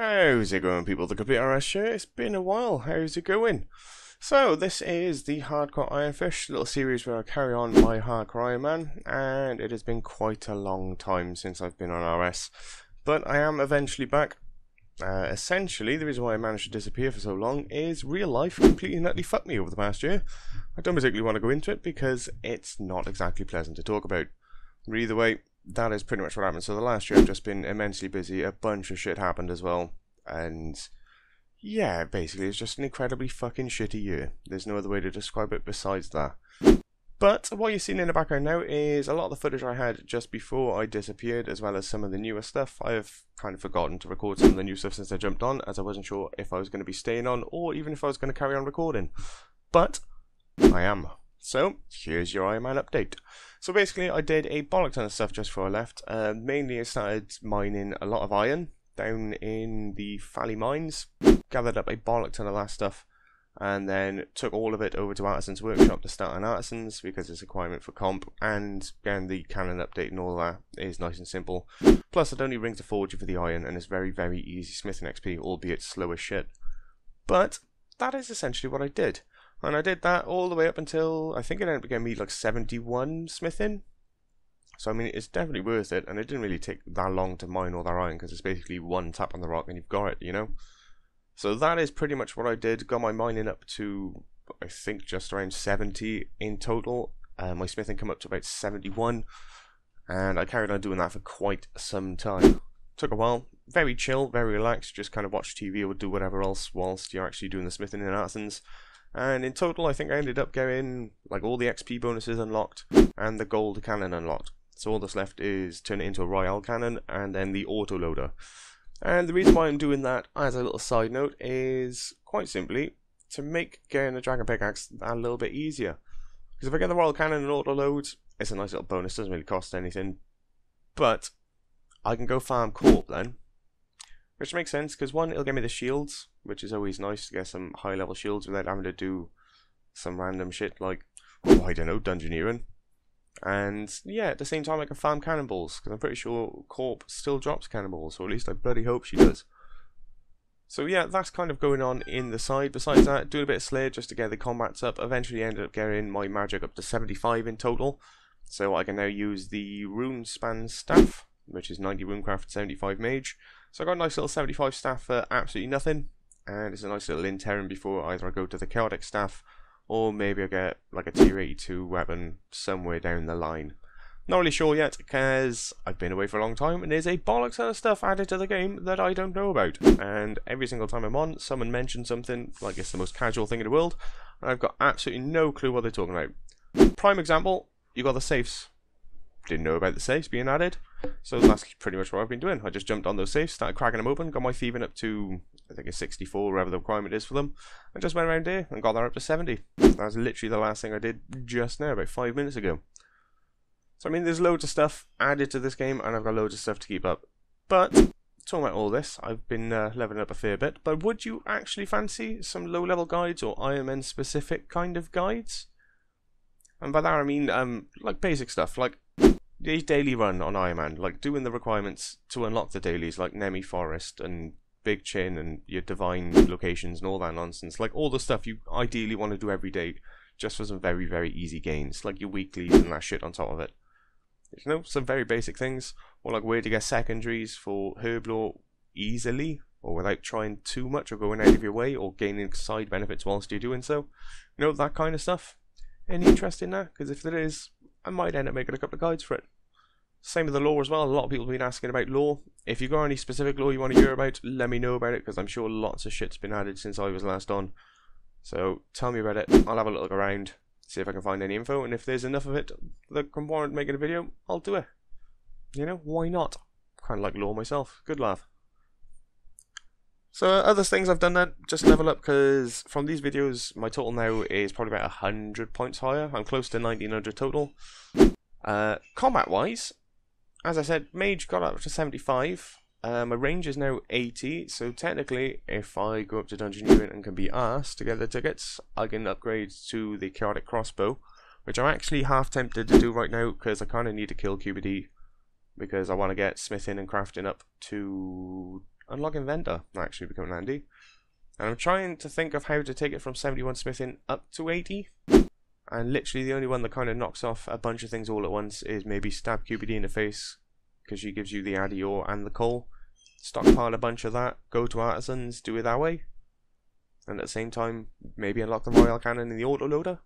How's it going, people? TheCompleteRS here. It's been a while. How's it going? So, this is the Hardcore Ironfish little series where I carry on my Hardcore Ironman, and it has been quite a long time since I've been on RS, but I am eventually back. Essentially, the reason why I managed to disappear for so long is real life completely and utterly fucked me over the past year. I don't particularly want to go into it because it's not exactly pleasant to talk about. But either way, that is pretty much what happened. So the last year I've just been immensely busy, a bunch of shit happened as well, and yeah, basically it's just an incredibly fucking shitty year. There's no other way to describe it besides that. But what you're seeing in the background now is a lot of the footage I had just before I disappeared, as well as some of the newer stuff. I've kind of forgotten to record some of the new stuff since I jumped on, as I wasn't sure if I was going to be staying on or even if I was going to carry on recording. But I am. So here's your Ironman update. So basically I did a bollock ton of stuff just before I left. Mainly I started mining a lot of iron down in the Valley mines, gathered up a bollock ton of that stuff, and then took all of it over to Artisan's workshop to start on Artisan's because it's a requirement for comp, and again the cannon update and all that is nice and simple. Plus I don't need ring to forge you for the iron, and it's very easy smithing XP, albeit slow as shit. But that is essentially what I did. And I did that all the way up until, I think it ended up getting me like 71 smithing. So I mean, it's definitely worth it, and it didn't really take that long to mine all that iron, because it's basically one tap on the rock and you've got it, you know? So that is pretty much what I did. Got my mining up to, I think, just around 70 in total. My smithing come up to about 71, and I carried on doing that for quite some time. Took a while. Very chill, very relaxed, just kind of watch TV or do whatever else whilst you're actually doing the smithing in Artisans. And in total, I think I ended up getting like all the XP bonuses unlocked and the gold cannon unlocked. So all that's left is turn it into a Royale cannon and then the auto loader. And the reason why I'm doing that, as a little side note, is quite simply to make getting a dragon pickaxe a little bit easier. Because if I get the Royale cannon and auto load, it's a nice little bonus, doesn't really cost anything. But I can go farm corp then. Which makes sense, because one, it'll give me the shields, which is always nice to get some high level shields without having to do some random shit like, oh, I don't know, dungeoneering. And yeah, at the same time I can farm cannonballs, because I'm pretty sure Corp still drops cannonballs, or at least I bloody hope she does. So yeah, that's kind of going on in the side. Besides that, doing a bit of Slayer just to get the combats up. Eventually ended up getting my magic up to 75 in total, so I can now use the rune span staff, which is 90 runecraft, 75 mage. So I got a nice little 75 staff for absolutely nothing, and it's a nice little interim before either I go to the chaotic staff, or maybe I get like a tier 82 weapon somewhere down the line. Not really sure yet, because I've been away for a long time, and there's a bollocks ton of stuff added to the game that I don't know about. And every single time I'm on, someone mentions something like it's the most casual thing in the world, and I've got absolutely no clue what they're talking about. Prime example, you got the safes. Didn't know about the safes being added, so that's pretty much what I've been doing. I just jumped on those safes, started cracking them open, got my thieving up to, I think it's 64, wherever the requirement is for them, and just went around here and got that up to 70. That's literally the last thing I did just now, about 5 minutes ago. So I mean, there's loads of stuff added to this game, and I've got loads of stuff to keep up. But, talking about all this, I've been leveling up a fair bit, but would you actually fancy some low-level guides, or Ironman specific kind of guides? And by that I mean, like basic stuff, like the daily run on Ironman, like doing the requirements to unlock the dailies, like Nemi Forest and Big Chin and your divine locations and all that nonsense, like all the stuff you ideally want to do every day, just for some very easy gains, like your weeklies and that shit on top of it. You know, some very basic things, or like where to get secondaries for Herblore easily, or without trying too much or going out of your way, or gaining side benefits whilst you're doing so. You know, that kind of stuff. Any interest in that? Because if there is, I might end up making a couple of guides for it. Same with the lore as well. A lot of people have been asking about lore. If you've got any specific lore you want to hear about, let me know about it, because I'm sure lots of shit's been added since I was last on. So tell me about it. I'll have a look around, see if I can find any info, and if there's enough of it that can warrant making a video, I'll do it. You know, why not? Kind of like lore myself. Good laugh. So other things I've done then, just level up, because from these videos my total now is probably about 100 points higher. I'm close to 1900 total. Combat wise, as I said, mage got up to 75. My range is now 80, so technically if I go up to Dungeoneering and can be asked to get the tickets, I can upgrade to the chaotic crossbow, which I'm actually half tempted to do right now, because I kind of need to kill QBD, because I want to get smithing and crafting up to unlock Inventor actually become handy. And I'm trying to think of how to take it from 71 smithing up to 80. And literally the only one that kind of knocks off a bunch of things all at once is maybe stab QBD in the face, because she gives you the Addy ore and the coal. Stockpile a bunch of that, go to Artisans, do it that way. And at the same time, maybe unlock the Royal Cannon in the autoloader.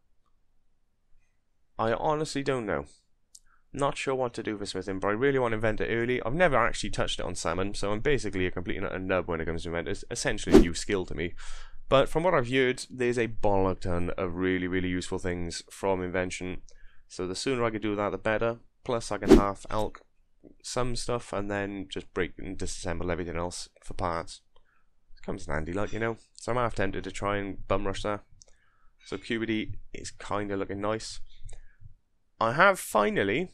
I honestly don't know. Not sure what to do for smithing, but I really want to invent it early. I've never actually touched it on salmon, so I'm basically a complete nub when it comes to invent. It's essentially a new skill to me. But from what I've heard, there's a bollock ton of really, really useful things from invention. So the sooner I can do that, the better. Plus I can half alch some stuff and then just break and disassemble everything else for parts. It comes in handy, like, you know. So I'm half tempted to try and bum rush that. So QBD is kind of looking nice. I have finally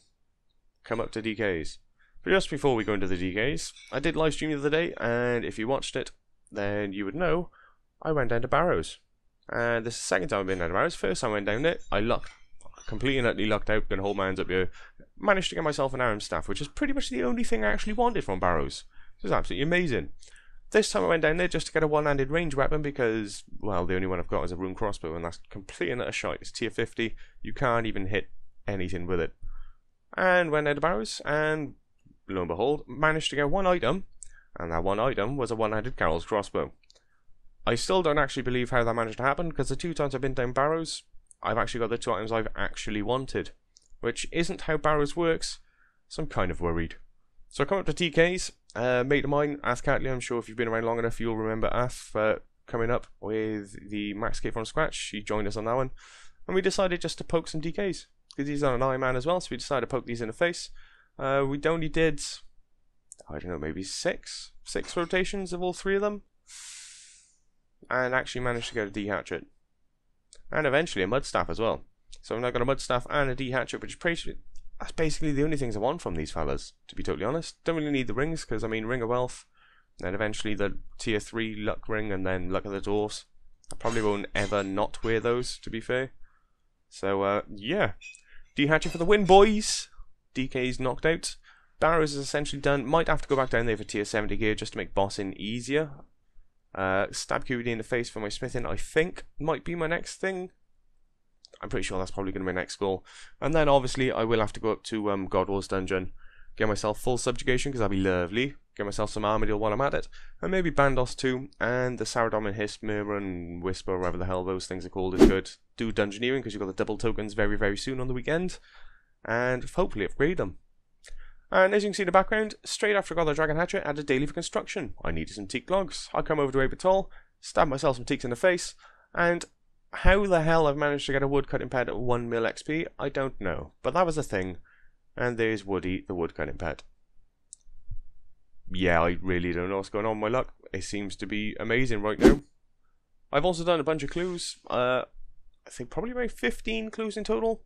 come up to DKs. But just before we go into the DKs, I did live stream the other day, and if you watched it, then you would know I went down to Barrows. And this is the second time I've been down to Barrows. First time I went down there, I lucked. Completely and utterly lucked out, gonna hold my hands up here. Managed to get myself an arm staff, which is pretty much the only thing I actually wanted from Barrows. It was absolutely amazing. This time I went down there just to get a one-handed range weapon because, well, the only one I've got is a rune crossbow, and that's completely and utter shite. It's tier 50, you can't even hit anything with it. And went down to Barrows, and lo and behold, managed to get one item, and that one item was a one-handed Carol's crossbow. I still don't actually believe how that managed to happen, because the 2 times I've been down Barrows, I've actually got the 2 items I've actually wanted, which isn't how Barrows works, so I'm kind of worried. So I come up to TK's, mate of mine, Ath Catley. I'm sure if you've been around long enough you'll remember Ath coming up with the Max Escape from Scratch. She joined us on that one, and we decided just to poke some DKs, because he's on an Ironman as well, so we decided to poke these in the face. We only did, I don't know, maybe six rotations of all 3 of them, and actually managed to get a D-hatchet. And eventually a mud staff as well. So I've now got a mud staff and a D-hatchet, which is that's basically the only things I want from these fellas, to be totally honest. Don't really need the rings, because I mean, Ring of Wealth, then eventually the tier 3 luck ring, and then Luck of the Dwarfs. I probably won't ever not wear those, to be fair. So yeah, D-hatchet for the win, boys. DK's knocked out. Barrows is essentially done. Might have to go back down there for tier 70 gear just to make bossing easier. Stab QBD in the face for my smithing, I think, might be my next thing. I'm pretty sure that's probably going to be my next goal. And then obviously I will have to go up to God Wars Dungeon, get myself full subjugation, because that'd be lovely. Get myself some Armadillo while I'm at it. And maybe Bandos too. And the Saradom and Hiss, Murmur and Whisper, whatever the hell those things are called, is good. Do Dungeoneering, because you've got the double tokens very, very soon on the weekend. And hopefully upgrade them. And as you can see in the background, straight after I got the Dragon Hatchet, I had a daily for construction. I needed some teak logs. I come over to Abertall, stab myself some teaks in the face, and how the hell I've managed to get a woodcutting pet at 1 mil XP, I don't know. But that was a thing. And there's Woody, the woodcutting pet. Yeah, I really don't know what's going on with my luck. It seems to be amazing right now. I've also done a bunch of clues. I think probably about 15 clues in total.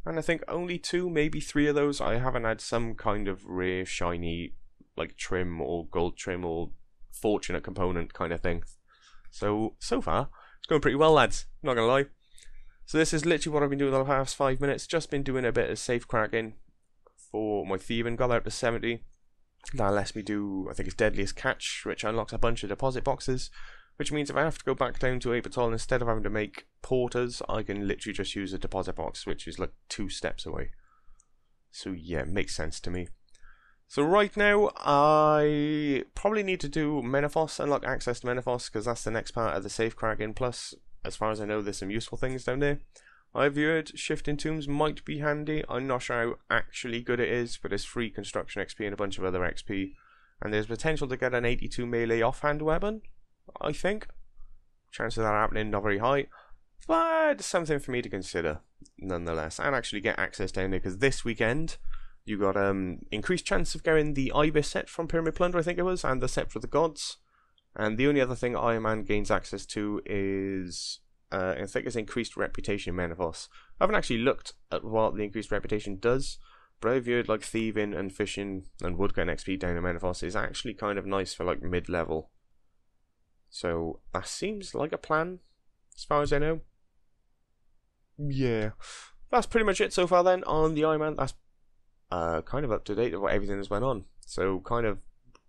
And I think only 2, maybe 3 of those I haven't had some kind of rare, shiny, like trim or gold trim or fortunate component kind of thing. So far, it's going pretty well, lads. Not going to lie. So this is literally what I've been doing the past 5 minutes. Just been doing a bit of safe cracking for my thieving. Got out to 70. That lets me do, I think it's Deadliest Catch, which unlocks a bunch of deposit boxes. Which means if I have to go back down to Abertall, instead of having to make porters, I can literally just use a deposit box, which is like 2 steps away. So yeah, makes sense to me. So right now, I probably need to do Menethos, unlock access to Menethos, because that's the next part of the safe cracking. Plus, as far as I know, there's some useful things down there. I've heard Shifting Tombs might be handy. I'm not sure how actually good it is, but it's free construction XP and a bunch of other XP. And there's potential to get an 82 melee offhand weapon, I think. Chance of that happening not very high, but something for me to consider nonetheless, and actually get access down there, because this weekend you got increased chance of getting the Ibis set from Pyramid Plunder, I think it was, and the Scepter of the Gods. And the only other thing Iron Man gains access to is I think it's increased reputation in Menethos. I haven't actually looked at what the increased reputation does, but I've heard like thieving and fishing and woodcutting XP down in Menethos is actually kind of nice for like mid-level. So that seems like a plan, as far as I know. Yeah, that's pretty much it so far then on the Ironman. That's kind of up to date of what everything has went on. So kind of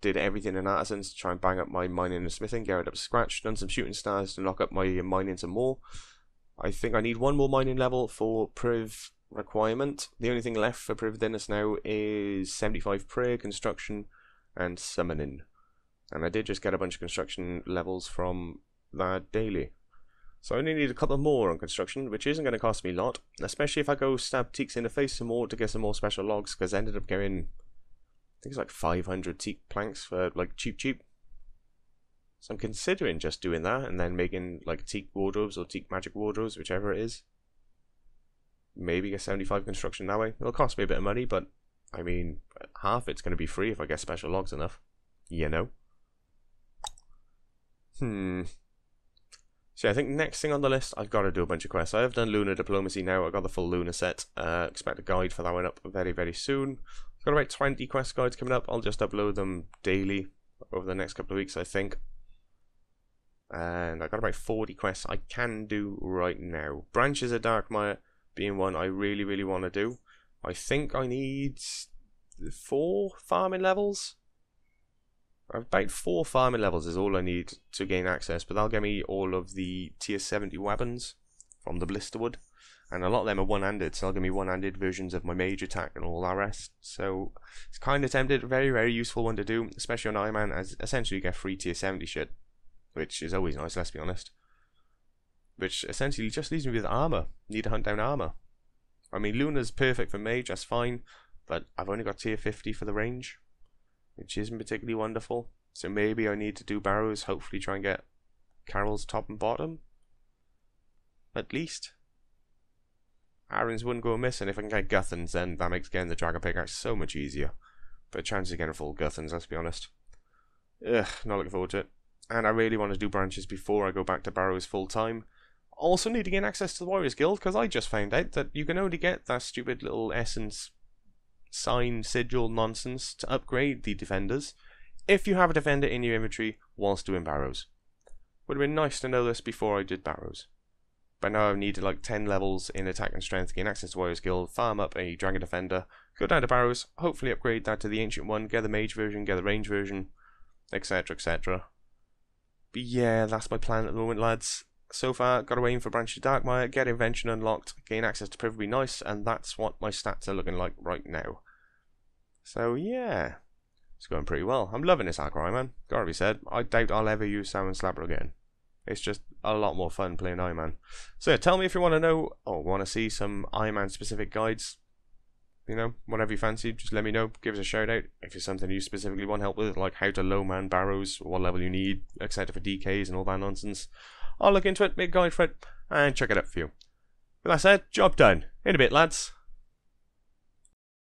did everything in Artisans to try and bang up my mining and smithing, get it up to scratch, done some shooting stars to knock up my mining some more. I think I need one more mining level for Priv requirement. The only thing left for Priv Dinus now is 75 prayer, construction, and summoning. And I did just get a bunch of construction levels from that daily. So I only need a couple more on construction, which isn't going to cost me a lot, especially if I go stab teaks in the face some more to get some more special logs, because I ended up getting, I think it's like 500 teak planks for like cheap. So I'm considering just doing that and then making like teak wardrobes or teak magic wardrobes, whichever it is. Maybe get 75 construction that way. It'll cost me a bit of money, but I mean, half it's going to be free if I get special logs enough. You know? So I think next thing on the list, I've got to do a bunch of quests. I have done Lunar Diplomacy now. I got the full Lunar set. Expect a guide for that one up very soon. I've got about 20 quest guides coming up. I'll just upload them daily over the next couple of weeks, I think. And I've got about 40 quests I can do right now. Branches of Darkmire being one I really want to do. I think I need 4 farming levels. About 4 farming levels is all I need to gain access, but that'll get me all of the tier 70 weapons from the Blisterwood, and a lot of them are one-handed, so they'll give me one-handed versions of my mage attack and all that rest. So it's kind of tempted, very useful one to do, especially on Ironman, as essentially you get free tier 70 shit, which is always nice, let's be honest. Which essentially just leaves me with armor. Need to hunt down armor. I mean, Luna's perfect for mage, that's fine, but I've only got tier 50 for the range, which isn't particularly wonderful. So maybe I need to do Barrows, hopefully try and get Carol's top and bottom. At least. Aaron's wouldn't go amiss, and if I can get Guthans, then that makes getting the Dragon Pickaxe so much easier. But chances of getting full Guthans, let's be honest. Ugh, not looking forward to it. And I really want to do branches before I go back to Barrows full time. Also need to gain access to the Warriors Guild, because I just found out that you can only get that stupid little essence sign sigil nonsense to upgrade the defenders if you have a defender in your inventory whilst doing Barrows. Would have been nice to know this before I did Barrows. But now I've needed like 10 levels in attack and strength to gain access to Warriors Guild, farm up a Dragon Defender, go down to Barrows, hopefully upgrade that to the Ancient one, get the Mage version, get the Range version, etc. But yeah, that's my plan at the moment, lads. So far, got to aim for Branch of Darkmire, get Invention unlocked, gain access to Priv would be nice, and that's what my stats are looking like right now. So yeah, it's going pretty well. I'm loving this Hardcore Ironman, gotta be said. I doubt I'll ever use Salmon Slapper again. It's just a lot more fun playing Ironman. So yeah, tell me if you want to know or want to see some Ironman specific guides. You know, whatever you fancy, just let me know. Give us a shout out if it's something you specifically want help with, like how to low man Barrows, what level you need, etc. for DKs and all that nonsense. I'll look into it, make a guide for it, and check it out for you. With that said, job done. In a bit, lads.